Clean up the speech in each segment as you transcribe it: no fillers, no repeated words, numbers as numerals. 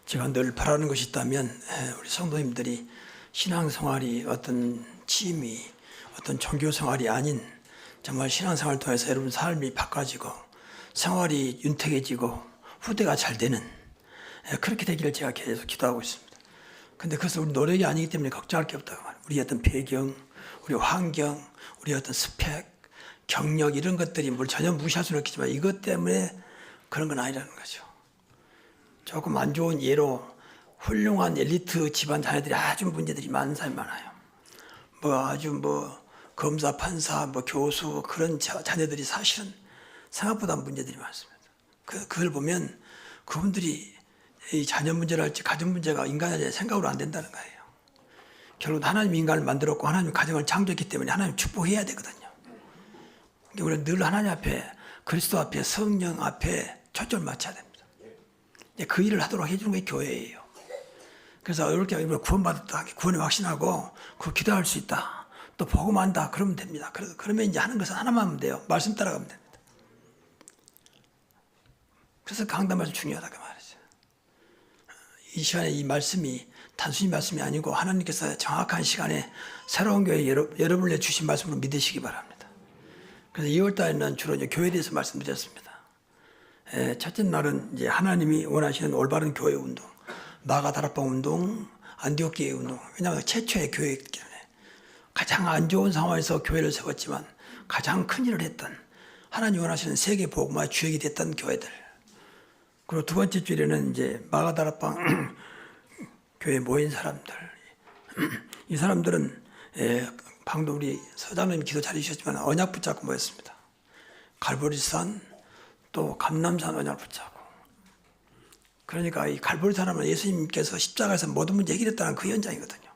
제가 늘 바라는 것이 있다면 우리 성도님들이 신앙생활이 어떤 취미, 어떤 종교생활이 아닌 정말 신앙생활을 통해서 여러분 삶이 바꿔지고 생활이 윤택해지고 후대가 잘 되는 그렇게 되기를 제가 계속 기도하고 있습니다. 근데 그것은 우리 노력이 아니기 때문에 걱정할 게 없다고 말해요. 우리 어떤 배경, 우리 환경, 우리 어떤 스펙, 경력 이런 것들이 뭘 전혀 무시할 수는 없겠지만 이것 때문에 그런 건 아니라는 거죠. 조금 안 좋은 예로 훌륭한 엘리트 집안 자녀들이 아주 문제들이 많은 사람이 많아요. 아주 검사, 판사, 교수 그런 자녀들이 사실은 생각보다 문제들이 많습니다. 그걸 보면 그분들이 이 자녀 문제랄지 가정 문제가 인간의 생각으로 안 된다는 거예요. 결국 하나님 인간을 만들었고 하나님 가정을 창조했기 때문에 하나님 축복해야 되거든요. 우리는 늘 하나님 앞에 그리스도 앞에 성령 앞에 초점을 맞춰야 됩니다. 그 일을 하도록 해주는 게 교회예요. 그래서 이렇게 구원받았다, 구원에 확신하고 그 기도할 수 있다, 또 복음한다 그러면 됩니다. 그러면 이제 하는 것은 하나만 하면 돼요. 말씀 따라가면 됩니다. 그래서 강단 말씀 중요하다고 말이죠. 이 시간에 이 말씀이 단순히 말씀이 아니고 하나님께서 정확한 시간에 새로운 교회 여러분을 주신 말씀으로 믿으시기 바랍니다. 그래서 2월 달에는 주로 이제 교회에 대해서 말씀드렸습니다. 첫째 날은 이제 하나님이 원하시는 올바른 교회 운동, 마가다락방 운동, 안디옥 교회 운동. 왜냐하면 최초의 교회이기 때문에 가장 안 좋은 상황에서 교회를 세웠지만 가장 큰 일을 했던 하나님 원하시는 세계 복음화의 주역이 됐던 교회들. 그리고 두 번째 주일에는 이제 마가다락방 교회에 모인 사람들. 이 사람들은 방금 우리 서장님 기도 잘 해주셨지만 언약 붙잡고 모였습니다. 갈보리산 또 감람산 언약을 붙잡고. 그러니까 이 갈보리산은 예수님께서 십자가에서 모든 문제 해결했다는 그 현장이거든요.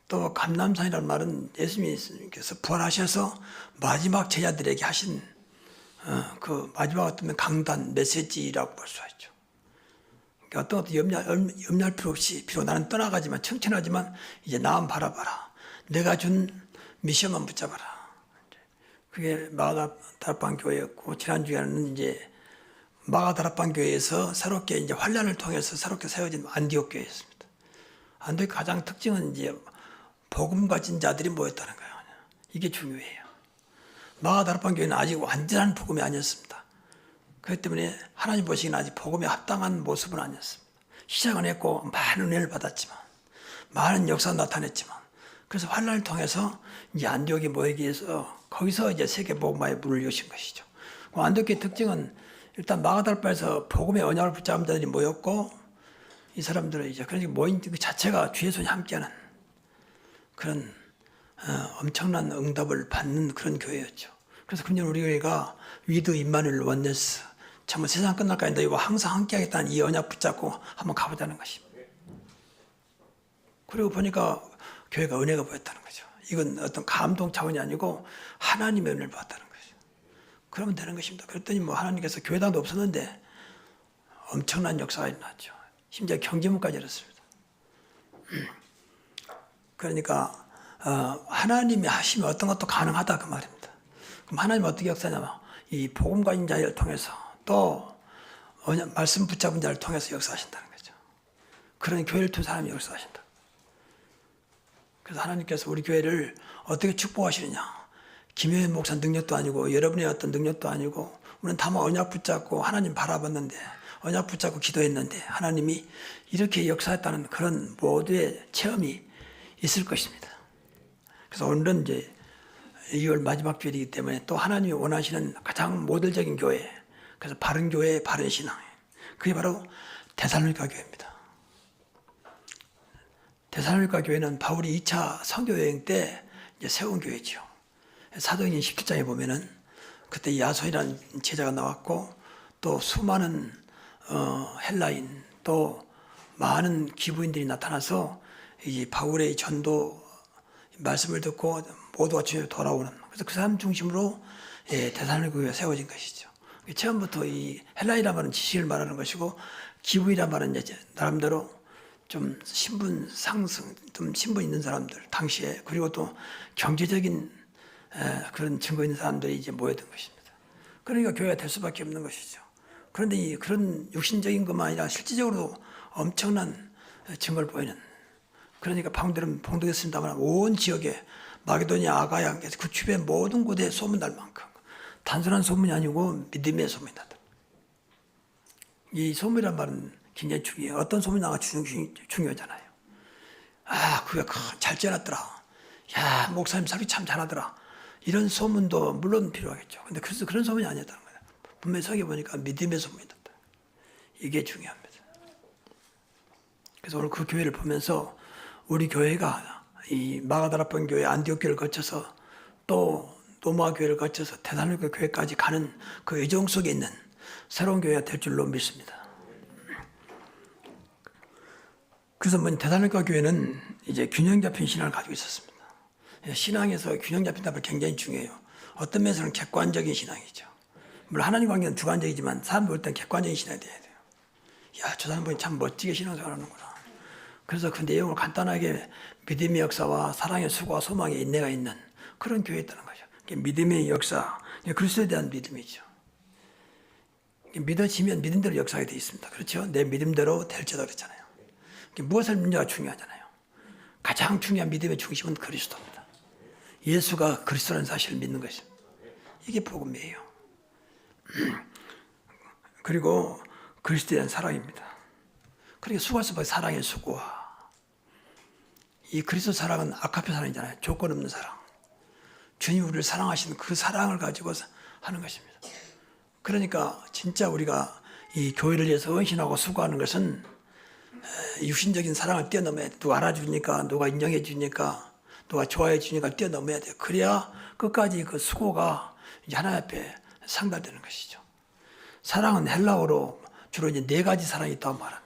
또 감람산이라는 말은 예수님께서 부활하셔서 마지막 제자들에게 하신 그 마지막 어떤 강단 메시지라고 볼 수 있죠. 그러니까 어떤 염려할 필요 없이 비록 나는 떠나가지만 청천하지만 이제 나만 바라봐라. 내가 준 미션만 붙잡아라. 그게 마가다락방 교회였고 지난주에는 이제 마가다락방 교회에서 새롭게 이제 환란을 통해서 새롭게 세워진 안디옥 교회였습니다. 안디옥 가장 특징은 이제 복음 가진 자들이 모였다는 거예요. 이게 중요해요. 마가다락방 교회는 아직 완전한 복음이 아니었습니다. 그렇기 때문에 하나님 보시기에는 아직 복음에 합당한 모습은 아니었습니다. 시작은 했고 많은 은혜를 받았지만 많은 역사가 나타냈지만 그래서 환란을 통해서 이제 안디옥에 모이기 위해서 거기서 이제 세계 복음화의 문을 여신 것이죠. 안디옥의 특징은 일단 마가다락방에서 복음의 언약을 붙잡은 자들이 모였고 이 사람들은 이제 그러니까 모인 그 자체가 주의 손이 함께하는 그런 엄청난 응답을 받는 그런 교회였죠. 그래서 금년 우리 교회가 위드 임마누엘 원네스 정말 세상 끝날까지 너희와 항상 함께하겠다는 이 언약 붙잡고 한번 가보자는 것입니다. 그리고 보니까 교회가 은혜가 보였다는 거죠. 이건 어떤 감동 차원이 아니고 하나님의 은혜를 받았다는 거죠. 그러면 되는 것입니다. 그랬더니 하나님께서 교회당도 없었는데 엄청난 역사가 일어났죠. 심지어 경제문까지 열었습니다. 그러니까 하나님이 하시면 어떤 것도 가능하다 그 말입니다. 그럼 하나님은 어떻게 역사하냐면 이 복음 가진 자를 통해서 또 말씀 붙잡은 자를 통해서 역사하신다는 거죠. 그런 교회를 통해서 하나님이 역사하신다. 그래서 하나님께서 우리 교회를 어떻게 축복하시느냐. 김효연 목사 능력도 아니고 여러분의 어떤 능력도 아니고 우리는 다만 언약 붙잡고 하나님 바라봤는데 언약 붙잡고 기도했는데 하나님이 이렇게 역사했다는 그런 모두의 체험이 있을 것입니다. 그래서 오늘은 이제 2월 마지막 주일이기 때문에 또 하나님이 원하시는 가장 모델적인 교회, 그래서 바른 교회, 바른 신앙, 그게 바로 데살로니가 교회입니다. 데살로니가 교회는 바울이 2차 선교 여행 때 이제 세운 교회죠. 사도행전 17장에 보면은 그때 야손이라는 제자가 나왔고 또 수많은 헬라인 또 많은 기부인들이 나타나서 이 바울의 전도 말씀을 듣고 모두가 주님으로 돌아오는 그래서 그 사람 중심으로 데살로니가 교회가 세워진 것이죠. 처음부터 이 헬라인이라는 말은 지식을 말하는 것이고 기부이라는 말은 이제 나름대로 좀 신분 상승, 좀 신분 있는 사람들 당시에 그리고 또 경제적인 그런 증거 있는 사람들이 이제 모여든 것입니다. 그러니까 교회가 될 수밖에 없는 것이죠. 그런데 그런 육신적인 것만 아니라 실질적으로 엄청난 증거를 보이는, 그러니까 방금 봉독했습니다만 온 지역에 마게도니아, 아가야, 그 주변 모든 곳에 소문날 만큼 단순한 소문이 아니고 믿음의 소문이 나다. 이 소문이란 말은 굉장히 중요해요. 어떤 소문이 나가 중요하잖아요. 아, 그게 잘 지어놨더라. 야, 목사님 설교 참 잘하더라. 이런 소문도 물론 필요하겠죠. 근데 그래서 그런 소문이 아니었다는 거예요. 분명히 설교 보니까 믿음의 소문이다. 이게 중요합니다. 그래서 오늘 그 교회를 보면서 우리 교회가 이 마가다라폰 교회 안디옥 교회를 거쳐서 또 노마 교회를 거쳐서 데살로니가 교회까지 가는 그 여정 속에 있는 새로운 교회가 될 줄로 믿습니다. 그래서 데살로니가 교회는 이제 균형 잡힌 신앙을 가지고 있었습니다. 신앙에서 균형 잡힌 답을 굉장히 중요해요. 어떤 면에서는 객관적인 신앙이죠. 물론 하나님 관계는 주관적이지만 사람 볼 땐 객관적인 신앙이 돼야 돼요. 야, 저 사람분이 참 멋지게 신앙생활하는구나. 그래서 그 내용을 간단하게 믿음의 역사와 사랑의 수고와 소망의 인내가 있는 그런 교회였다는 거죠. 믿음의 역사, 그리스도에 대한 믿음이죠. 믿어지면 믿음대로 역사하게 되어 있습니다. 그렇죠? 내 믿음대로 될지다 그랬잖아요. 무엇을 믿느냐가 중요하잖아요. 가장 중요한 믿음의 중심은 그리스도입니다. 예수가 그리스도라는 사실을 믿는 것입니다. 이게 복음이에요. 그리고 그리스도에 대한 사랑입니다. 그러니까 수고할 사랑의 수고와 이 그리스도 사랑은 아카페 사랑이잖아요. 조건 없는 사랑. 주님 우리를 사랑하시는 그 사랑을 가지고 하는 것입니다. 그러니까 진짜 우리가 이 교회를 위해서 헌신하고 수고하는 것은 육신적인 사랑을 뛰어넘어야 돼. 누가 알아주니까, 누가 인정해 주니까, 누가 좋아해 주니까 뛰어넘어야 돼. 그래야 끝까지 그 수고가 이제 하나님 앞에 상달되는 것이죠. 사랑은 헬라어로 주로 이제 4가지 사랑이 있다고 말합니다.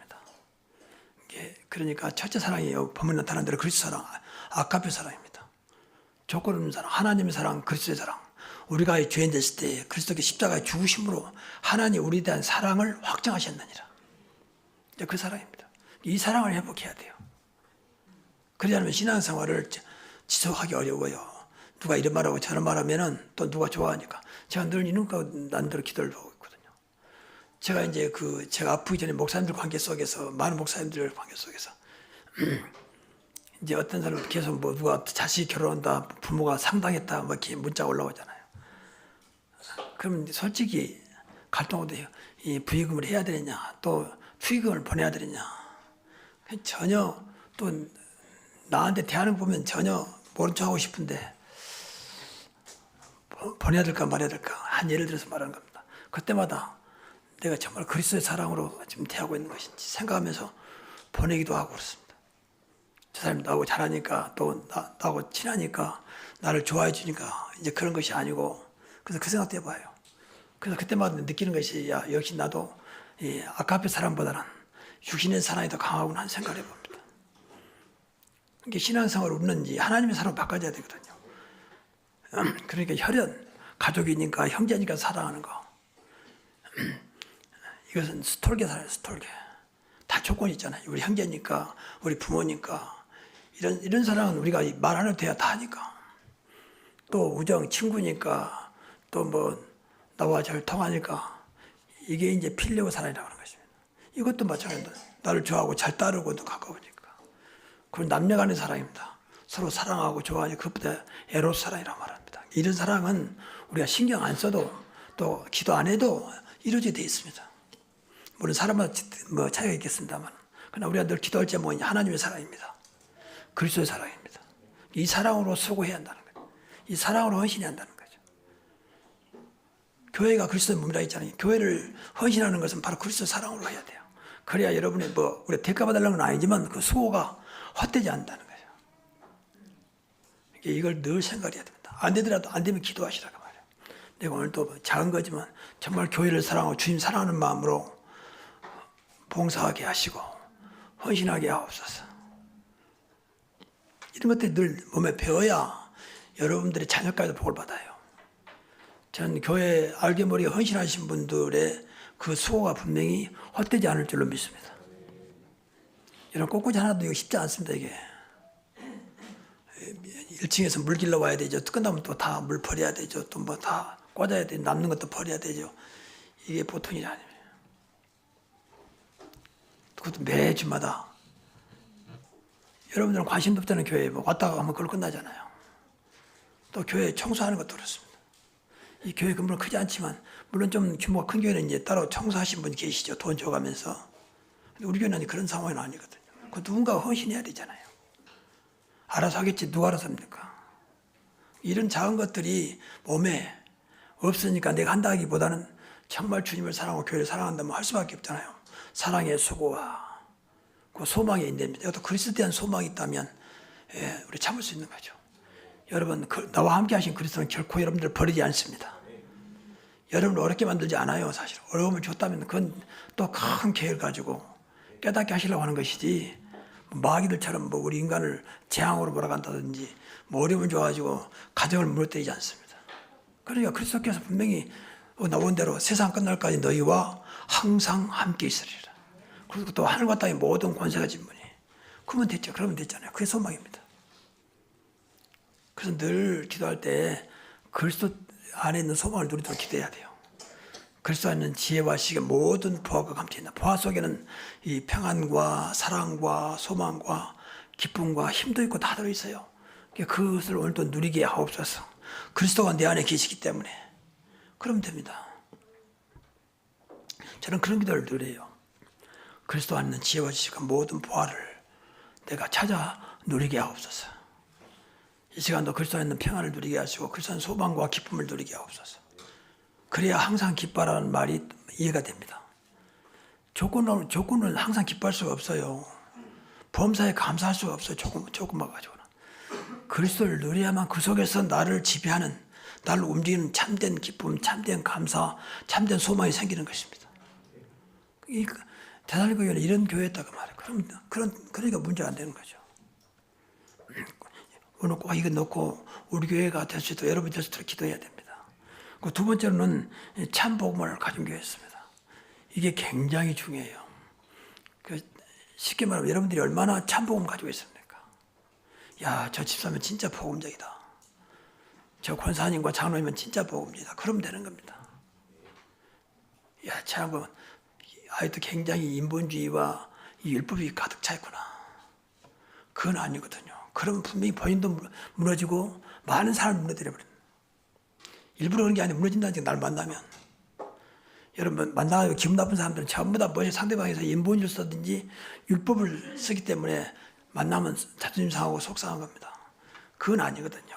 그러니까 첫째 사랑이 본문 나타난 대로 그리스도 사랑, 아카페 사랑입니다. 조건 없는 사랑, 하나님의 사랑, 그리스도의 사랑. 우리가 죄인 됐을 때 그리스도께 십자가에 죽으심으로 하나님 우리에 대한 사랑을 확정하셨느니라. 그 사랑입니다. 이 사랑을 회복해야 돼요. 그러지 않으면 신앙생활을 지속하기 어려워요. 누가 이런 말하고 저런 말하면은 또 누가 좋아하니까. 제가 늘 이런 난대로 기도를 보고 있거든요. 제가 이제 제가 아프기 전에 목사님들 관계 속에서, 많은 목사님들 관계 속에서, 이제 어떤 사람 계속 누가 자식이 결혼한다, 부모가 상당했다, 이렇게 문자가 올라오잖아요. 그러면 솔직히 갈등도 해요. 이 부의금을 해야 되느냐, 또 축의금을 보내야 되느냐. 전혀 또 나한테 대하는 거 보면 전혀 모른 척 하고 싶은데 보내야 될까 말해야 될까 한 예를 들어서 말하는 겁니다. 그때마다 내가 정말 그리스도의 사랑으로 지금 대하고 있는 것인지 생각하면서 보내기도 하고 그렇습니다. 저 사람이 나하고 잘하니까 또 나하고 친하니까 나를 좋아해 주니까 이제 그런 것이 아니고, 그래서 그 생각도 해봐요. 그래서 그때마다 느끼는 것이 역시 나도 이 아카페 사랑보다는 육신의 사랑이 더 강하구나 하는 생각을 해봅니다. 이게 신앙생활을 웃는지 하나님의 사랑으로 바꿔줘야 되거든요. 그러니까 혈연, 가족이니까 형제니까 사랑하는 거. 이것은 스톨게 살아요, 스톨게. 다 조건이 있잖아요. 우리 형제니까, 우리 부모니까. 이런 사랑은 우리가 말 안 해도 돼야 다 하니까. 또 우정, 친구니까, 또 나와 잘 통하니까. 이게 이제 필요 사랑이라고 하는 것입니다. 이것도 마찬가지입니다. 나를 좋아하고 잘 따르고 또 가까우니까. 그건 남녀 간의 사랑입니다. 서로 사랑하고 좋아하니 그것보다 에로스 사랑이라고 말합니다. 이런 사랑은 우리가 신경 안 써도 또 기도 안 해도 이루어지게 되어 있습니다. 물론 사람마다 차이가 있겠습니다만, 그러나 우리가 늘 기도할 제목은 하나님의 사랑입니다. 그리스도의 사랑입니다. 이 사랑으로 수고해야 한다는 거죠. 이 사랑으로 헌신해야 한다는 거죠. 교회가 그리스도의 몸이라 했잖아요. 교회를 헌신하는 것은 바로 그리스도의 사랑으로 해야 돼요. 그래야 여러분이 우리 대가 받으려는 건 아니지만 그 수고가 헛되지 않는다는 거죠. 이걸 늘 생각해야 됩니다. 안 되더라도 안 되면 기도하시라고 말해요. 내가 오늘 또 작은 거지만 정말 교회를 사랑하고 주님 사랑하는 마음으로 봉사하게 하시고 헌신하게 하옵소서. 이런 것들이 늘 몸에 배워야 여러분들의 자녀까지도 복을 받아요. 전 교회 알게 모르게 헌신하신 분들의 그 수고가 분명히 헛되지 않을 줄로 믿습니다. 이런 꽃꽂이 하나도 이거 쉽지 않습니다. 이게 1층에서 물 길러 와야 되죠. 끝나면 또 다 물 버려야 되죠. 또 다 꽂아야 돼. 남는 것도 버려야 되죠. 이게 보통 일이 아니에요. 그것도 매주마다. 여러분들은 관심도 없다는 교회에 뭐 왔다가 가면 그걸 끝나잖아요. 또 교회 청소하는 것도 그렇습니다. 이 교회 건물은 크지 않지만 물론 좀 규모가 큰 교회는 이제 따로 청소하신 분 계시죠. 돈 줘가면서. 근데 우리 교회는 그런 상황은 아니거든요. 그 누군가가 헌신해야 되잖아요. 알아서 하겠지 누가 알아서 합니까? 이런 작은 것들이 몸에 없으니까 내가 한다기보다는 정말 주님을 사랑하고 교회를 사랑한다면 할 수밖에 없잖아요. 사랑의 수고와 그 소망이 있답니다. 또 그리스도에 대한 소망이 있다면 우리 참을 수 있는 거죠. 여러분 나와 함께 하신 그리스도는 결코 여러분들을 버리지 않습니다. 여러분을 어렵게 만들지 않아요. 사실 어려움을 줬다면 그건 또 큰 계획을 가지고 깨닫게 하시려고 하는 것이지 마귀들처럼 뭐 우리 인간을 재앙으로 몰아간다든지 뭐 어려움을 줘가지고 가정을 무너뜨리지 않습니다. 그러니까 그리스도께서 분명히 나온 대로 세상 끝날까지 너희와 항상 함께 있으리라. 그리고 또 하늘과 땅의 모든 권세가 진 분이. 그러면 됐죠. 그러면 됐잖아요. 그게 소망입니다. 그래서 늘 기도할 때 그리스도 안에 있는 소망을 누리도록 기도해야 돼요. 그리스도 안에 있는 지혜와 지식의 모든 보화가 감춰 있나. 보화 속에는 이 평안과 사랑과 소망과 기쁨과 힘도 있고 다 들어있어요. 그것을 오늘도 누리게 하옵소서. 그리스도가 내 안에 계시기 때문에. 그러면 됩니다. 저는 그런 기도를 늘 해요. 그리스도 안에 있는 지혜와 지식과 모든 보화를 내가 찾아 누리게 하옵소서. 이 시간도 그리스도 안에 있는 평안을 누리게 하시고 그리스도 안에 소망과 기쁨을 누리게 하옵소서. 그래야 항상 기뻐라는 말이 이해가 됩니다. 조건은 항상 기뻐할 수가 없어요. 범사에 감사할 수가 없어요. 조금만 가지고는. 그리스도를 누려야만 그 속에서 나를 지배하는, 나를 움직이는 참된 기쁨, 참된 감사, 참된 소망이 생기는 것입니다. 이 대살리고 교회는 이런 교회였다고 말해요. 그러니까 문제가 안 되는 거죠. 오늘 꼭 이거 넣고 우리 교회가 될 수 있도록 여러분이 될 수 있도록 기도해야 됩니다. 그 두 번째로는 참 복음을 가진 교회였습니다. 이게 굉장히 중요해요. 쉽게 말하면 여러분들이 얼마나 참 복음 가지고 있습니까? 야, 저 집사면 진짜 복음적이다. 저 권사님과 장로님은 진짜 복음이다. 그러면 되는 겁니다. 야, 참 아직도 굉장히 인본주의와 이 율법이 가득 차 있구나. 그건 아니거든요. 그러면 분명히 본인도 무너지고 많은 사람을 무너뜨려 버립니다. 일부러 그런 게 아니라 무너진다는 날 만나면. 여러분 만나고 기분 나쁜 사람들은 전부 다 뭐지 상대방에서 인본주의를 쓰든지 율법을 쓰기 때문에 만나면 자존심 상하고 속상한 겁니다. 그건 아니거든요.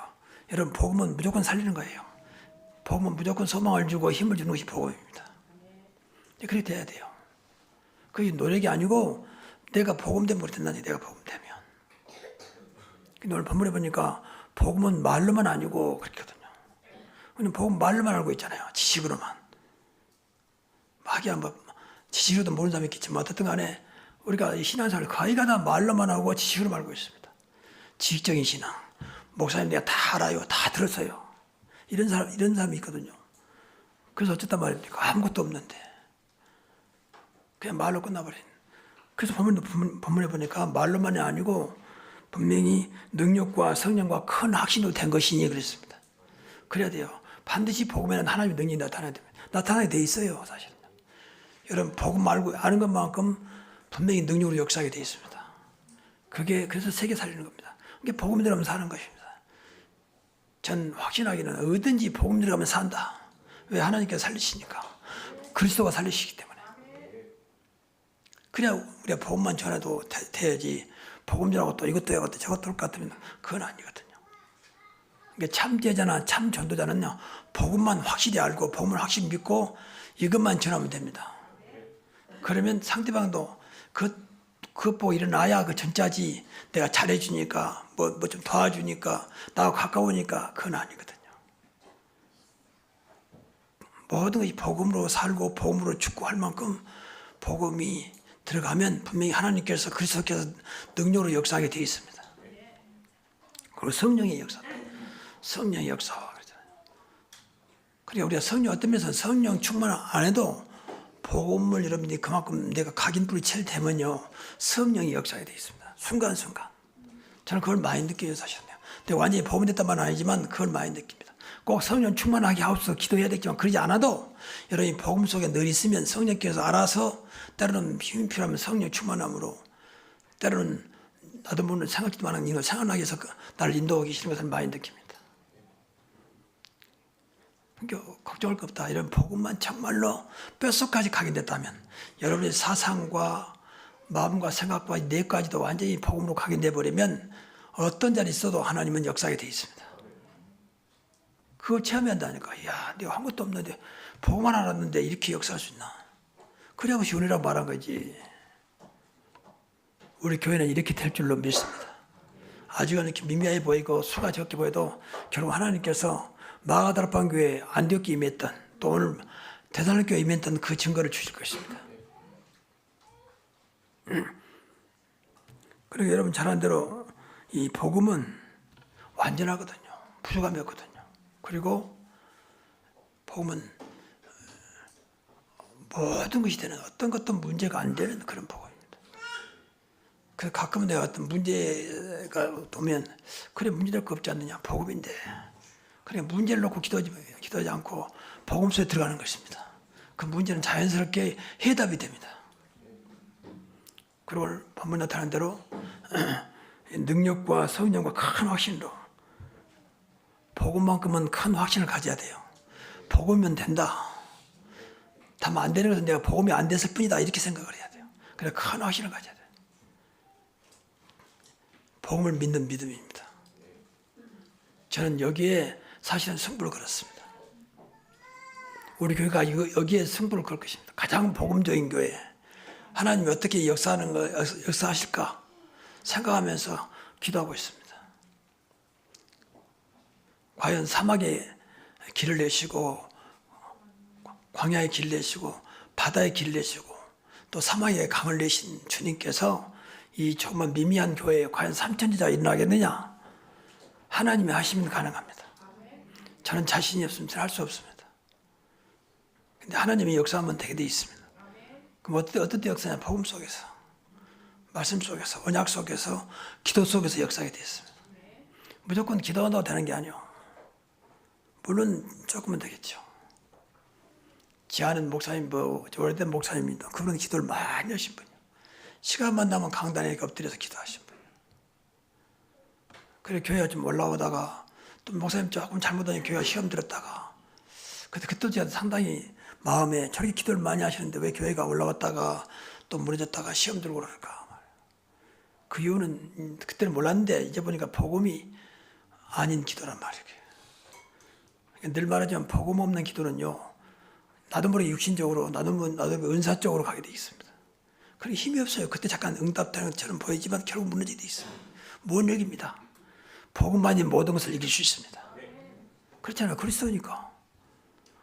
여러분 복음은 무조건 살리는 거예요. 복음은 무조건 소망을 주고 힘을 주는 것이 복음입니다. 그렇게 돼야 돼요. 그게 노력이 아니고 내가 복음되면 그렇게 된다니. 내가 복음되면. 오늘 본문에 보니까 복음은 말로만 아니고 그렇거든요. 우리는 복음 말로만 알고 있잖아요. 지식으로만. 뭐 지식으로도 모르는 사람이 있겠지만 어쨌든 간에 우리가 신앙생활을 거의 다 말로만 하고 지식으로 알고 있습니다. 지식적인 신앙. 목사님 내가 다 알아요. 다 들었어요. 이런 사람이 있거든요. 그래서 어쨌단 말입니까? 아무것도 없는데. 그냥 말로 끝나버린. 그래서 본문에 보니까 말로만이 아니고 분명히 능력과 성령과 큰 확신으로 된 것이니 그랬습니다. 그래야 돼요. 반드시 복음에는 하나님의 능력이 나타나야 됩니다. 나타나게 돼 있어요, 사실은. 여러분 복음 말고 아는 것만큼 분명히 능력으로 역사하게 돼 있습니다. 그래서 세계 살리는 겁니다. 그게 복음 들어가면 사는 것입니다. 전 확신하기는 어딘지 복음 들어가면 산다. 왜? 하나님께서 살리시니까. 그리스도가 살리시기 때문에. 그래야 우리가 복음만 전해도 돼야지. 복음 전하고 또 이것도 해야 저것도 할 것 같으면 그건 아니거든요. 그러니까 참제자나 참 전도자는요. 복음만 확실히 알고 복음을 확실히 믿고 이것만 전하면 됩니다. 그러면 상대방도 그것 보고 일어나야 그 전자지. 내가 잘해주니까 뭐 좀 도와주니까 나하고 가까우니까 그건 아니거든요. 모든 것이 복음으로 살고 복음으로 죽고 할 만큼 복음이 들어가면 분명히 하나님께서 그리스도께서 능력으로 역사하게 되어 있습니다. 그리고 성령의 역사, 성령의 역사와 그러잖아요. 그러니까 우리가 성령 어떤 면에서는 성령 충만 안 해도 복음을 여러분들이 그만큼 내가 각인불이 칠 되면요 성령의 역사가 되어 있습니다. 순간순간. 저는 그걸 많이 느껴요, 사실은요. 근데 완전히 복음됐단 말은 아니지만 그걸 많이 느낍니다. 꼭 성령 충만하게 하옵소서 기도해야 되겠지만 그러지 않아도 여러분이 복음 속에 늘 있으면 성령께서 알아서 때로는 힘이 필요하면 성령 충만함으로 때로는 나도 모르는 생각지도 않은 이걸 생각나게 해서 나를 인도하고 계시는 것을 많이 느낍니다. 그러니까 걱정할 거 없다. 이런 복음만 정말로 뼛속까지 각인됐다면 여러분의 사상과 마음과 생각과 뇌까지도 완전히 복음으로 각인돼버리면 어떤 자리 있어도 하나님은 역사하게 돼 있습니다. 그걸 체험한다니까. 야, 내가 한 것도 없는데 복음만 알았는데 이렇게 역사할 수 있나. 그래고 시원이라고 말한 거지. 우리 교회는 이렇게 될 줄로 믿습니다. 아직은 이렇게 미미하게 보이고 수가 적게 보여도 결국 하나님께서 마가다락방 교회에 안디옥에 임했던 또 오늘 데살로니가 임했던 그 증거를 주실 것입니다. 그리고 여러분 잘 아는 대로 이 복음은 완전하거든요. 부족함이 없거든요. 그리고 복음은 모든 것이 되는 어떤 것도 문제가 안 되는 그런 복음입니다. 그래서 가끔은 내가 어떤 문제가 오면 그래 문제될 거 없지 않느냐 복음인데 그래 문제를 놓고 기도하지 않고 복음 속에 들어가는 것입니다. 그 문제는 자연스럽게 해답이 됩니다. 그리고 본문 나타난 대로 능력과 성령과 큰 확신으로 복음만큼은 큰 확신을 가져야 돼요. 복음이면 된다. 다만 안 되는 것은 내가 복음이 안 됐을 뿐이다 이렇게 생각을 해야 돼요. 그래서 큰 확신을 가져야 돼요. 복음을 믿는 믿음입니다. 저는 여기에 사실은 승부를 걸었습니다. 우리 교회가 여기에 승부를 걸 것입니다. 가장 복음적인 교회. 하나님이 어떻게 역사하실까 생각하면서 기도하고 있습니다. 과연 사막에 길을 내시고 광야에 길 내시고 바다에 길 내시고 또 사막에 강을 내신 주님께서 이 정말 미미한 교회에 과연 삼천지자가 일어나겠느냐? 하나님이 하시면 가능합니다. 저는 자신이 없으면 할 수 없습니다. 근데 하나님이 역사하면 되게 돼 있습니다. 그럼 어떤 때 역사냐? 복음 속에서, 말씀 속에서, 언약 속에서, 기도 속에서 역사하게 되어 있습니다. 무조건 기도한다고 되는 게 아니에요. 물론 조금은 되겠죠. 지하는 목사님, 오래된 목사님입니다. 그분은 기도를 많이 하신 분이에요. 시간만 나면 강단에 엎드려서 기도하신 분이에요. 그래 교회가 좀 올라오다가 또 목사님 조금 잘못하니 교회가 시험 들었다가 그때 제가 상당히 마음에 저렇게 기도를 많이 하시는데 왜 교회가 올라왔다가 또 무너졌다가 시험 들고 그럴까. 그 이유는 그때는 몰랐는데 이제 보니까 복음이 아닌 기도란 말이에요. 늘 말하지만 복음 없는 기도는요. 나도 모르게 육신적으로 나도 은사적으로 가게 돼 있습니다. 그러니 힘이 없어요. 그때 잠깐 응답되는 것처럼 보이지만 결국 무너지게 돼 있어요. 무능력입니다. 복음만이 모든 것을 이길 수 있습니다. 그렇잖아요. 그리스도니까.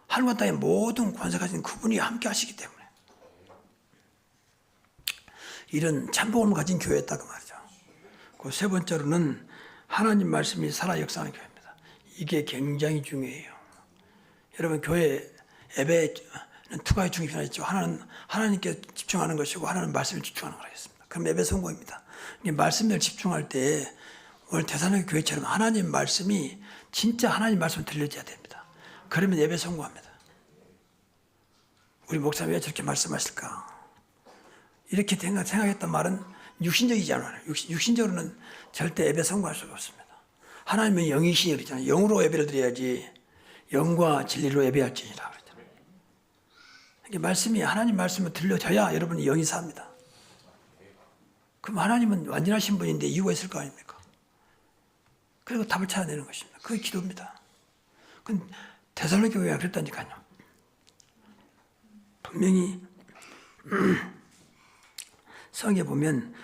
하늘과 땅의 모든 권세 가진 그분이 함께 하시기 때문에 이런 참복음을 가진 교회였다 그 말이죠. 그 세 번째로는 하나님 말씀이 살아 역사하는 교회입니다. 이게 굉장히 중요해요. 여러분 교회 예배는 두 가지 중심이 하나 있죠. 하나는 하나님께 집중하는 것이고 하나는 말씀에 집중하는 거겠습니다. 그럼 예배 성공입니다. 말씀에 집중할 때 오늘 대산의 교회처럼 하나님 말씀이 진짜 하나님 말씀을 들려줘야 됩니다. 그러면 예배 성공합니다. 우리 목사님 왜 저렇게 말씀하실까? 이렇게 생각했던 말은 육신적이지 않아요. 육신적으로는 절대 예배 성공할 수가 없습니다. 하나님은 영이시니 그러잖아요. 영으로 예배를 드려야지 영과 진리로 예배할지니라 그러잖아요. 말씀이 하나님 말씀을 들려줘야 여러분이 영이 삽니다. 그럼 하나님은 완전하신 분인데 이유가 있을 거 아닙니까? 그리고 답을 찾아내는 것입니다. 그게 기도입니다. 그건 데살로니가 교회가 그랬다니까요. 분명히 성경에 보면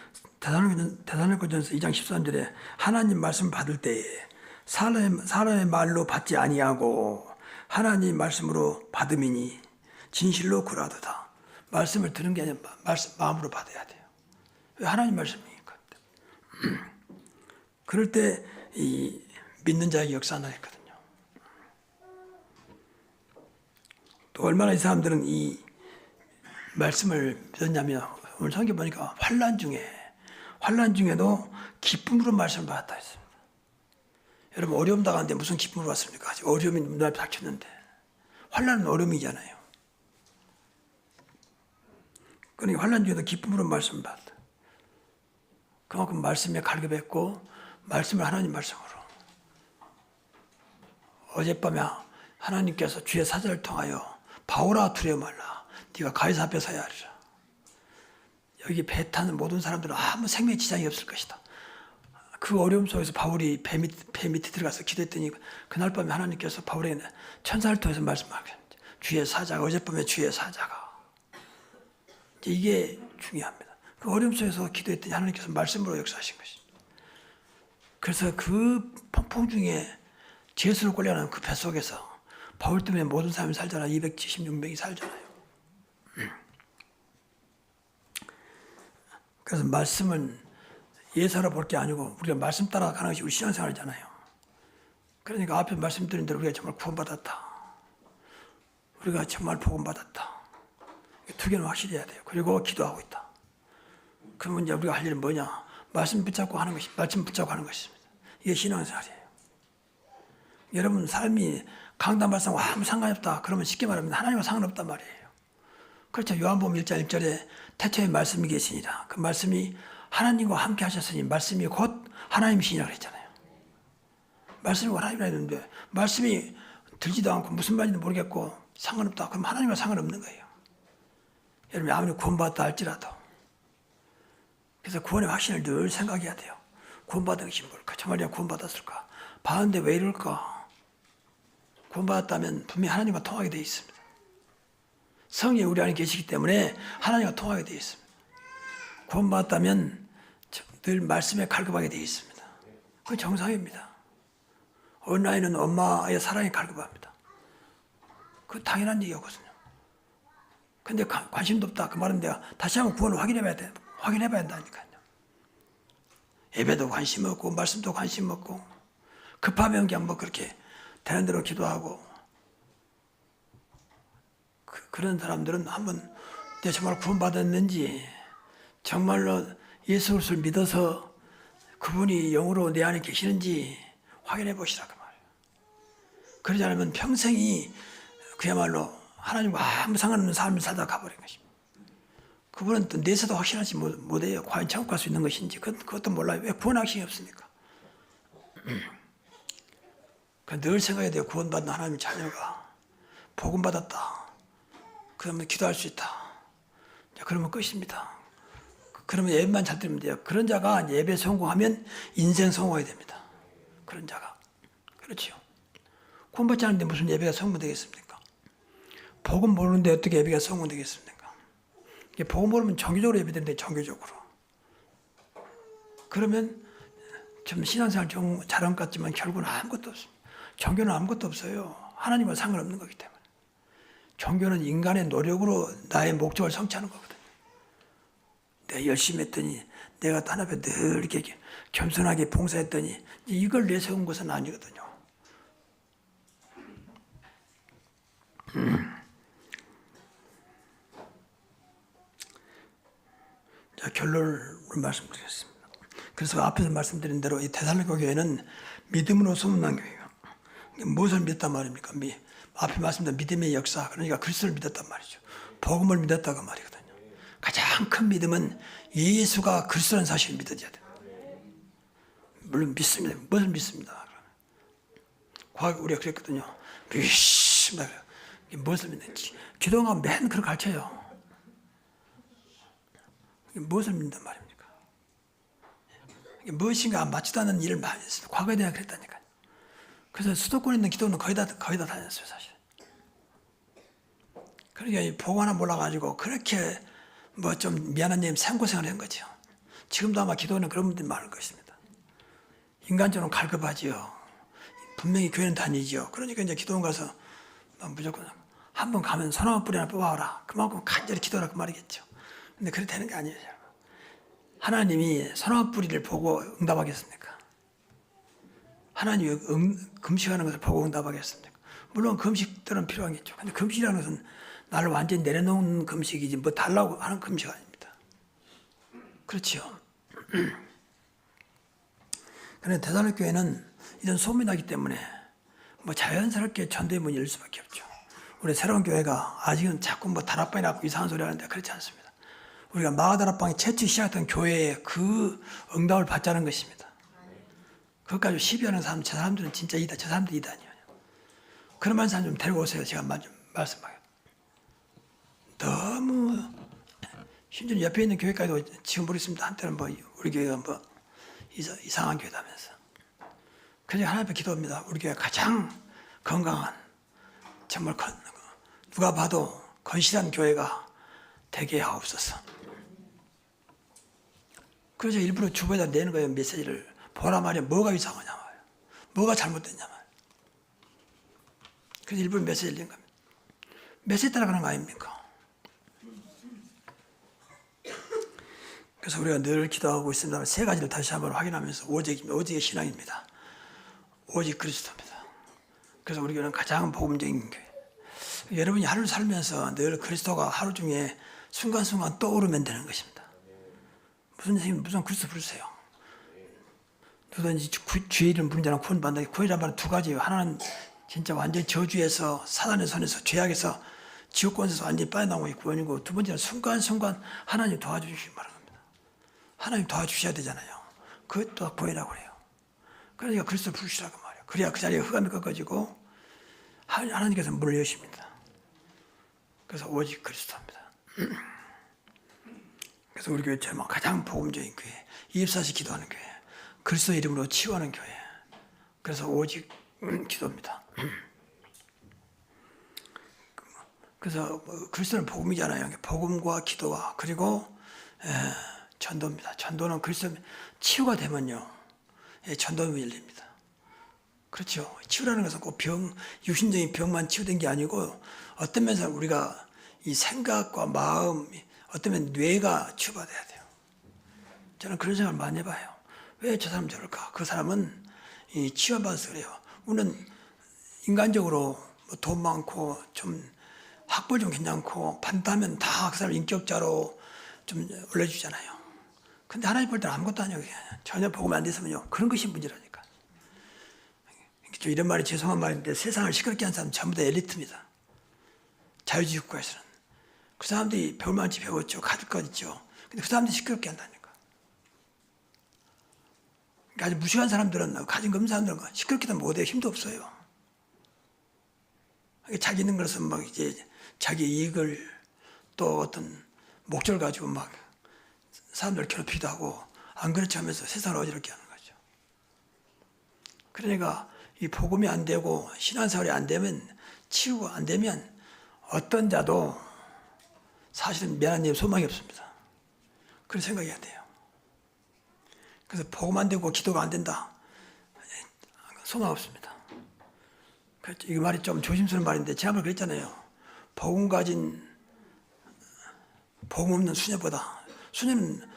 데살로니가전서 2장 13절에 하나님 말씀 받을 때에 사람의 말로 받지 아니하고 하나님 말씀으로 받음이니 진실로 구라도다. 말씀을 들은 게 아니라 마음으로 받아야 돼요. 왜 하나님 말씀이니까. 그럴 때 이 믿는 자에게 역사하나 했거든요. 또 얼마나 이 사람들은 이 말씀을 믿었냐면 오늘 성경 보니까 환난 중에도 기쁨으로 말씀을 받았다 했습니다. 여러분 어려움 당하는데 무슨 기쁨으로 받습니까? 어려움이 눈앞에 닥쳤는데 환난은 어려움이잖아요. 그러니까 환난 중에도 기쁨으로 말씀을 받았다. 그만큼 말씀에 갈급했고 말씀을 하나님 말씀으로. 어젯밤에 하나님께서 주의 사자를 통하여 바오라 두려워 말라. 네가 가이사 앞에 서야 하리라. 여기 배 타는 모든 사람들은 아무 생명 지장이 없을 것이다. 그 어려움 속에서 바울이 배 밑에 들어가서 기도했더니 그날 밤에 하나님께서 바울에게 천사를 통해서 말씀하셨습니다. 주의 사자가 어젯밤에 주의 사자가. 이게 중요합니다. 그 어려움 속에서 기도했더니 하나님께서 말씀으로 역사하신 것입니다. 그래서 그 폭풍 중에 제수로 끌려가는 그 배 속에서 바울 때문에 모든 사람이 살잖아요. 276명이 살잖아요. 그래서 말씀은 예사로 볼 게 아니고 우리가 말씀 따라가는 것이 우리 신앙생활이잖아요. 그러니까 앞에 말씀드린 대로 우리가 정말 구원받았다. 우리가 정말 복음받았다. 두 개는 확실히 해야 돼요. 그리고 기도하고 있다. 그러면 이제 우리가 할 일은 뭐냐? 말씀 붙잡고 하는 것이, 말씀 붙잡고 하는 것입니다. 이게 신앙생활이에요. 여러분 삶이 강단 발상과 아무 상관이 없다. 그러면 쉽게 말하면 하나님과 상관없단 말이에요. 그렇죠. 요한복음 1장 1절에 태초에 말씀이 계시니라. 그 말씀이 하나님과 함께 하셨으니 말씀이 곧 하나님이시니라 그랬잖아요. 말씀이 하나님이라 했는데 말씀이 들지도 않고 무슨 말인지 모르겠고 상관없다. 그럼 하나님과 상관없는 거예요. 여러분이 아무리 구원받았다 할지라도. 그래서 구원의 확신을 늘 생각해야 돼요. 구원받은 것이 뭘까? 정말 내가 구원받았을까? 받았는데 왜 이럴까? 구원받았다면 분명히 하나님과 통하게 되어 있습니다. 성령이 우리 안에 계시기 때문에 하나님과 통하게 되어 있습니다. 구원받았다면 늘 말씀에 갈급하게 되어 있습니다. 그게 정상입니다. 어느 아이는 엄마의 사랑에 갈급합니다. 그 당연한 얘기거든요. 근데 관심도 없다. 그 말은 내가 다시 한번 구원을 확인해봐야 한다니까요. 예배도 관심 없고 말씀도 관심 없고 급하면 그냥 뭐 그렇게 되는 대로 기도하고 그런 사람들은 한번 내가 정말 구원받았는지 정말로 예수 그리스도를 믿어서 그분이 영으로 내 안에 계시는지 확인해 보시라 그 말이에요. 그러지 않으면 평생이 그야말로 하나님과 아무 상관없는 삶을 살다 가버린 것입니다. 그분은 또 내세도 확신하지 못해요. 과연 천국 갈 수 있는 것인지 그것도 몰라요. 왜 구원 확신이 없습니까? 늘 생각해야 돼요. 구원받는 하나님의 자녀가 복음 받았다. 그러면 기도할 수 있다. 그러면 끝입니다. 그러면 예배만 잘 드리면 돼요. 그런 자가 예배 성공하면 인생 성공해야 됩니다. 그런 자가. 그렇죠. 구원받지 않는데 무슨 예배가 성공되겠습니까? 복음 모르는데 어떻게 예배가 성공되겠습니까? 복음 모르면 정규적으로 예배되는데 정규적으로. 그러면 좀 신앙생활 좀 잘한 것 같지만 결국은 아무것도 없습니다. 종교는 아무것도 없어요. 하나님과 상관없는 거기 때문에. 종교는 인간의 노력으로 나의 목적을 성취하는 거거든요. 내가 열심히 했더니 내가 단 앞에 늘 이렇게 겸손하게 봉사했더니 이걸 내세운 것은 아니거든요. 자, 결론을 말씀드리겠습니다. 그래서 앞에서 말씀드린 대로 이 데살로니가 교회는 믿음으로 소문난 교회예요. 무엇을 믿었단 말입니까? 앞에 말씀드린 믿음의 역사, 그러니까 그리스도를 믿었단 말이죠. 복음을 믿었다고 말이거든요. 가장 큰 믿음은 예수가 그리스도라는 사실을 믿어야 돼요. 물론 믿습니다. 무엇을 믿습니다. 과거에 우리가 그랬거든요. 믿습니다. 무엇을 믿는지. 기도가 맨 그걸 가르쳐요. 무엇을 믿는단 말입니까? 무엇인가 맞지도 않는 일을 많이 했어요. 과거에 내가 그랬다니까요. 그래서 수도권에 있는 기도는 거의 다 다녔어요, 사실. 그러니까 보고 하나 몰라가지고 그렇게 뭐 좀 미안한 얘기 생고생을 한 거죠. 지금도 아마 기도는 그런 분들이 많을 것입니다. 인간적으로 갈급하지요. 분명히 교회는 다니죠. 그러니까 이제 기도원 가서 무조건 한번 가면 소나무 뿌리 하나 뽑아와라. 그만큼 간절히 기도하라 그 말이겠죠. 근데 그렇게 되는 게 아니에요. 하나님이 소나무 뿌리를 보고 응답하겠습니까? 하나님이 금식하는 것을 보고 응답하겠습니까? 물론 금식들은 필요하겠죠. 근데 금식이라는 것은 나를 완전히 내려놓는 금식이지 뭐 달라고 하는 금식 아닙니다. 그렇죠. 그런데 데살로니가 교회는 이런 소문이 나기 때문에 뭐 자연스럽게 전도의 문이 열릴 수밖에 없죠. 우리 새로운 교회가 아직은 자꾸 뭐 다락방이 나고 이상한 소리 하는데 그렇지 않습니다. 우리가 마가다락방에 최초 시작했던 교회에 그 응답을 받자는 것입니다. 그것까지 시비하는 사람, 저 사람들은 진짜 이단, 저 사람들 이단이에요. 그런 사람 좀 데리고 오세요. 제가 말씀하게요. 너무 심지어 옆에 있는 교회까지도 지금 모르겠습니다. 한때는 뭐 우리 교회가 뭐 이상한 교회다면서. 그래서 하나님 앞에 기도합니다. 우리 교회가 가장 건강한 정말 누가 봐도 건실한 교회가 되게 하옵소서. 그래서 일부러 주부에다 내는 거예요. 메시지를. 보라 말이야. 뭐가 이상하냐 말이야. 뭐가 잘못됐냐 말이야. 그래서 일부러 메시지를 낸 겁니다. 메시지 따라가는 거 아닙니까? 그래서 우리가 늘 기도하고 있습니다. 세 가지를 다시 한번 확인하면서 오직의 신앙입니다. 오직 그리스도입니다. 그래서 우리 교회는 가장 복음적인 교회. 여러분이 하루를 살면서 늘 그리스도가 하루 중에 순간순간 떠오르면 되는 것입니다. 무슨 그리스도 부르세요. 누구든지 주의 이름 부른 자는 구원받는다. 구원이란 말은 두 가지예요. 하나는 진짜 완전히 저주에서 사단의 손에서 죄악에서 지옥권에서 완전히 빠져나오고 있고 구원이고, 두 번째는 순간순간 하나님 도와주시기 바랍니다. 하나님 도와주셔야 되잖아요. 그것도 구원이라고 그래요. 그러니까 그리스도 부르시라고 말이에요. 그래야 그 자리에 흑암이 꺾어지고 하나님께서 문을 여십니다. 그래서 오직 그리스도입니다. 그래서 우리 교회 제목 가장 복음적인 교회, 24시 기도하는 교회, 그리스도 이름으로 치유하는 교회. 그래서 오직 기도입니다. 그래서 그리스도는 복음이잖아요. 복음과 기도와 그리고 전도입니다. 전도는 그리스도 치유가 되면요, 전도는 열립니다. 그렇죠. 치유라는 것은 꼭 육신적인 병만 치유된 게 아니고, 어떤 면에서 우리가 이 생각과 마음, 어떤 면 뇌가 치유받아야 돼요. 저는 그런 생각을 많이 해봐요. 왜 저 사람 저럴까? 그 사람은 이 치유받아서 그래요. 우리는 인간적으로 돈 많고 좀 학벌 좀 괜찮고 판단하면 다 그 사람 인격자로 좀 올려주잖아요. 근데 하나님 볼 때는 아무것도 아니에요. 전혀 복음 안 됐으면요, 그런 것이 문제라니까. 이런 말이 죄송한 말인데, 세상을 시끄럽게 한 사람은 전부 다 엘리트입니다. 자유주의 국가에서는. 그 사람들이 배울 만치 배웠죠. 가질 것 있죠. 근데 그 사람들이 시끄럽게 한다니까. 그러니까 아주 무식한 사람들은, 가진 거 없는 사람들은 시끄럽게도 못해요. 힘도 없어요. 자기 있는 것은 막 이제 자기 이익을 또 어떤 목적을 가지고 막 사람들 괴롭히기도 하고, 안 그렇지 하면서 세상을 어지럽게 하는 거죠. 그러니까 이 복음이 안 되고 신앙생활이 안 되면, 치유가 안 되면 어떤 자도 사실은 하나님 소망이 없습니다. 그런 생각해야 돼요. 그래서 복음 안 되고 기도가 안 된다, 소망 없습니다. 이 말이 좀 조심스러운 말인데, 지난번에 그랬잖아요. 복음 가진 복음 없는 수녀보다, 수녀는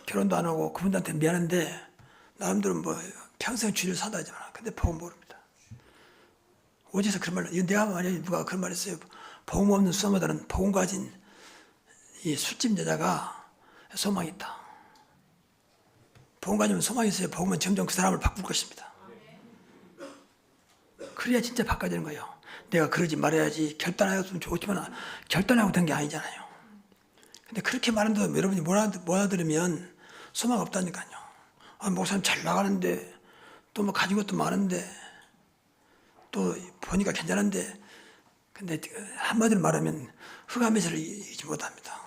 결혼도 안 하고 그분들한테 미안한데 나름대로 뭐 평생 주를 사다 하잖아. 근데 복음 모릅니다. 어디서 그런 말을, 내가 만약에 누가 그런 말 했어요. 복음 없는 수녀보다는 복음 가진 이 술집 여자가 소망이 있다. 복음 가지면 소망이 있어요. 복음은 점점 그 사람을 바꿀 것입니다. 그래야 진짜 바꿔지는 거예요. 내가 그러지 말아야지, 결단하였으면 좋지만 결단하고 된 게 아니잖아요. 근데 그렇게 말하는데도 여러분이 못 알아들으면 소망 없다니까요. 목사님 잘 나가는데, 또 뭐 가진 것도 많은데, 또 보니까 괜찮은데, 근데 한마디로 말하면 흑암의 세를 이기지 못합니다.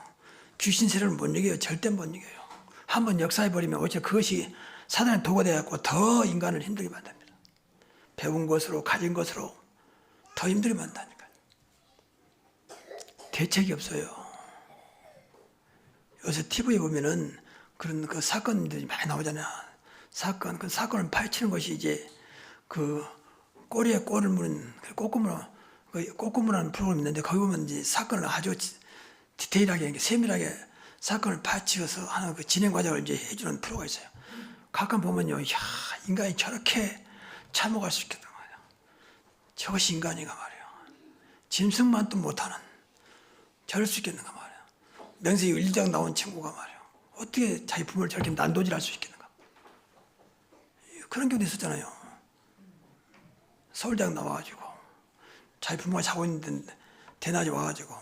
귀신 세를 못 이겨요. 절대 못 이겨요. 한번 역사해버리면 어째 그것이 사단의 도가 되어갖고 더 인간을 힘들게 만듭니다. 배운 것으로, 가진 것으로 더 힘들게 만든다니까요. 대책이 없어요. 요새 TV에 보면은 그런 그 사건들이 많이 나오잖아요. 그 사건을 파헤치는 것이 이제 그 꼬리에 꼬를 무는 꼬꾸무라는 프로그램이 있는데, 거기 보면 이제 사건을 아주 디테일하게, 세밀하게 사건을 파헤쳐서 하는 그 진행 과정을 이제 해주는 프로가 있어요. 가끔 보면요, 야, 인간이 저렇게 참혹할 수 있겠단 말이야. 저것이 인간인가 말이야. 짐승만도 못하는, 저럴 수 있겠는가 말이야. 명세기 1장 나온 친구가 말이야, 어떻게 자기 부모를 저렇게 난도질할 수 있겠는가. 그런 경우도 있었잖아요. 서울대학 나와가지고 자기 부모가 자고 있는데 대낮에 와가지고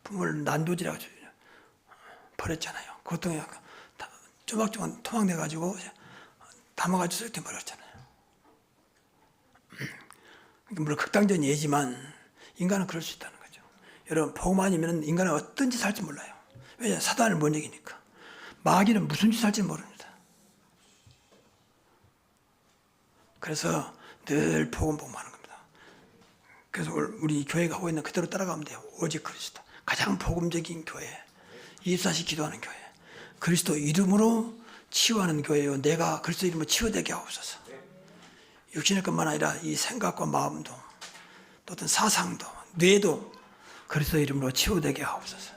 부모를 난도질해가지고 버렸잖아요. 그것도 조막조막 토막내가지고 담아가지고 이렇게 버렸잖아요. 물론 극단적인 예지만 인간은 그럴 수 있다는 거죠. 여러분 복음 아니면 인간은 어떤 짓을 할지 몰라요. 왜냐? 사단을 못 이기니까. 마귀는 무슨 짓을 할지 모릅니다. 그래서 늘 복음하는 겁니다. 그래서 우리 교회가 하고 있는 그대로 따라가면 돼요. 오직 그리스도. 가장 복음적인 교회. 24시 기도하는 교회. 그리스도 이름으로 치유하는 교회요. 내가 그리스도 이름으로 치유되게 하옵소서. 육신의 것만 아니라 이 생각과 마음도 또 어떤 사상도 뇌도 그리스도 이름으로 치유되게 하옵소서.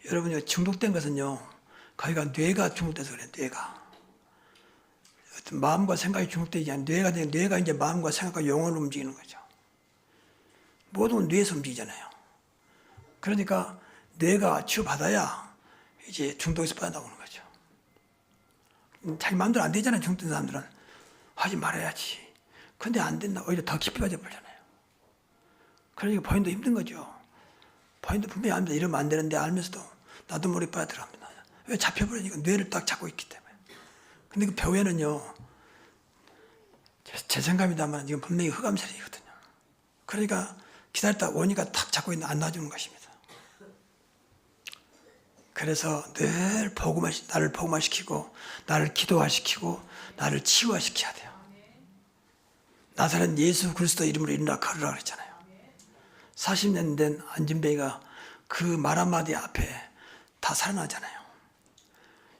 여러분이 중독된 것은요, 거기가 뇌가 중독돼서 그래요. 뇌가 어떤 마음과 생각이 중독되지 않아요. 뇌가 이제 마음과 생각과 영혼을 움직이는 거죠. 모든 건 뇌에서 움직이잖아요. 그러니까 뇌가 치유받아야 이제 중독에서 빠져나오는 거죠. 자기 마음대로 안 되잖아요. 중독된 사람들은. 하지 말아야지. 근데 안 된다. 오히려 더 깊이 빠져버리잖아요. 그러니까 본인도 힘든 거죠. 본인도 분명히 압니다. 이러면 안 되는데 알면서도 나도 모르게 빠져들어갑니다. 왜? 잡혀버리니까 뇌를 딱 잡고 있기 때문에. 근데 그 배후에는요, 제 생각입니다만 이건 분명히 흑암세력이거든요. 그러니까 기다렸다 오니까 탁 잡고 있는 안 놔주는 것입니다. 그래서 늘 나를 복음화시키고 나를 기도화시키고 나를 치유화시켜야 돼요. 나사렛 예수 그리스도 이름으로 일어나 걸으라 그랬잖아요. 40년 된 안진뱅이가 그 말 한마디 앞에 다 살아나잖아요.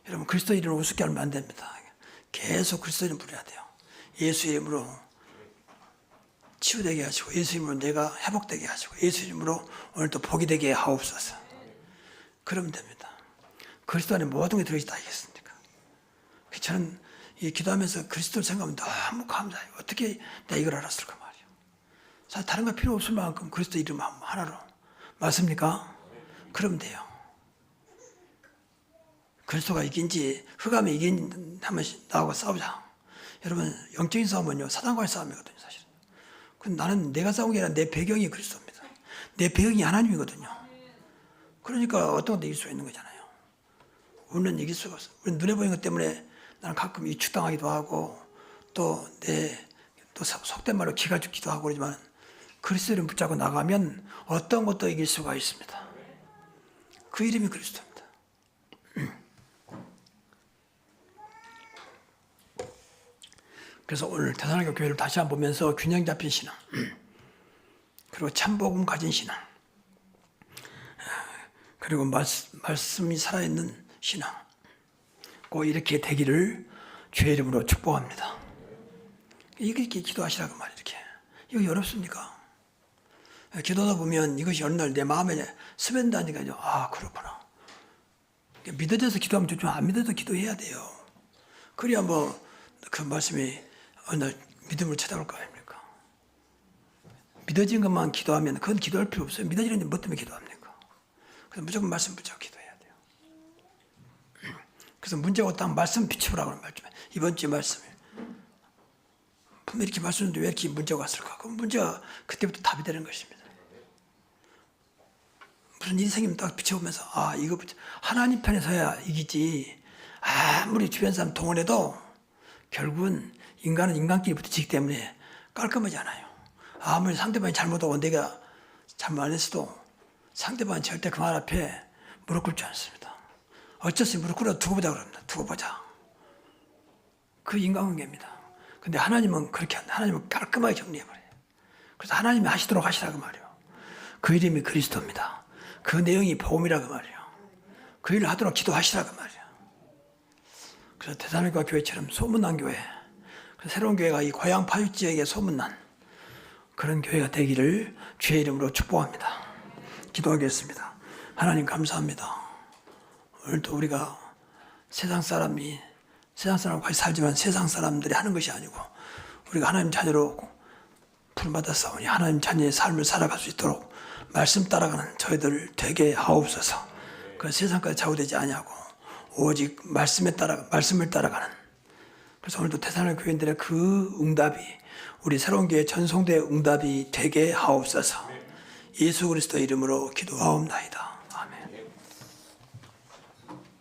여러분 그리스도 이름으로 우습게 하면 안 됩니다. 계속 그리스도 이름 부려야 돼요. 예수 이름으로 치유되게 하시고 예수 이름으로 내가 회복되게 하시고 예수 이름으로 오늘도 복이 되게 하옵소서. 그러면 됩니다. 그리스도 안에 모든 게 들어있다 이겠습니까? 저는 이 기도하면서 그리스도를 생각하면 너무 감사해요. 어떻게 내가 이걸 알았을까 말이에요. 사실 다른 거 필요 없을 만큼 그리스도 이름 하나로. 맞습니까? 그러면 돼요. 그리스도가 이긴지 흑암이 이긴지 한번 나하고 싸우자. 여러분 영적인 싸움은요 사단과의 싸움이거든요. 사실은. 근데 나는 내가 싸운 게 아니라 내 배경이 그리스도입니다. 내 배경이 하나님이거든요. 그러니까 어떤 것도 이길 수가 있는 거잖아요. 우리는 이길 수가 없어요. 우리는 눈에 보이는 것 때문에 나는 가끔 위축당하기도 하고 또 속된 말로 기가 죽기도 하고 그러지만 그리스도를 붙잡고 나가면 어떤 것도 이길 수가 있습니다. 그 이름이 그리스도입니다. 그래서 오늘 데살로니가 교회를 다시 한번 보면서 균형 잡힌 신앙 그리고 참복음 가진 신앙 그리고 말씀이 살아있는 신앙 꼭 이렇게 되기를 주의 이름으로 축복합니다. 이렇게 기도하시라고 말이에요. 이렇게. 이거 어렵습니까? 기도하다 보면 이것이 어느 날 내 마음에 스며든다니까요. 아 그렇구나. 믿어져서 기도하면 좋지만 안 믿어도 기도해야 돼요. 그래야 뭐 그 말씀이 어느 날 믿음을 찾아올 거 아닙니까? 믿어진 것만 기도하면 그건 기도할 필요 없어요. 믿어지는데 뭐 때문에 기도합니까? 그래서 무조건 말씀 붙잡고 기도해야 돼요. 그래서 문제가 딱 말씀 비춰보라고 하는 말씀. 이번 주에 말씀을. 분명히 이렇게 말씀인데 왜 이렇게 문제가 왔을까? 그 문제가 그때부터 답이 되는 것입니다. 무슨 일이 생기면 딱 비춰보면서 아 이거 하나님 편에 서야 이기지. 아무리 주변 사람 동원해도 결국은 인간은 인간끼리 부딪히기 때문에 깔끔하지 않아요. 아무리 상대방이 잘못하고 내가 잘못 안 했어도 상대방은 절대 그 말 앞에 무릎 꿇지 않습니다. 어쩌시 무릎 꿇어 두고 보자 그럽니다. 두고 보자. 그 인간관계입니다. 근데 하나님은 그렇게 한다. 하나님은 깔끔하게 정리해버려요. 그래서 하나님이 하시도록 하시라고 말이에요. 그 이름이 그리스도입니다. 그 내용이 복음이라고 말이에요. 그 일을 하도록 기도하시라고 말이에요. 그래서 데살로니가 교회처럼 소문난 교회, 새로운 교회가 이 고향 파주 지역에 소문난 그런 교회가 되기를 주의 이름으로 축복합니다. 기도하겠습니다. 하나님 감사합니다. 오늘도 우리가 세상 사람과 같이 살지만 세상 사람들이 하는 것이 아니고 우리가 하나님 자녀로 부름받아 싸우니 하나님 자녀의 삶을 살아갈 수 있도록 말씀 따라가는 저희들 되게 하옵소서. 그 세상까지 좌우되지 아니하고 오직 말씀을 따라가는. 그래서 오늘도 데살로니가 교인들의 그 응답이 우리 새로운 교회 전송대 응답이 되게 하옵소서. 예수 그리스도 이름으로 기도하옵나이다.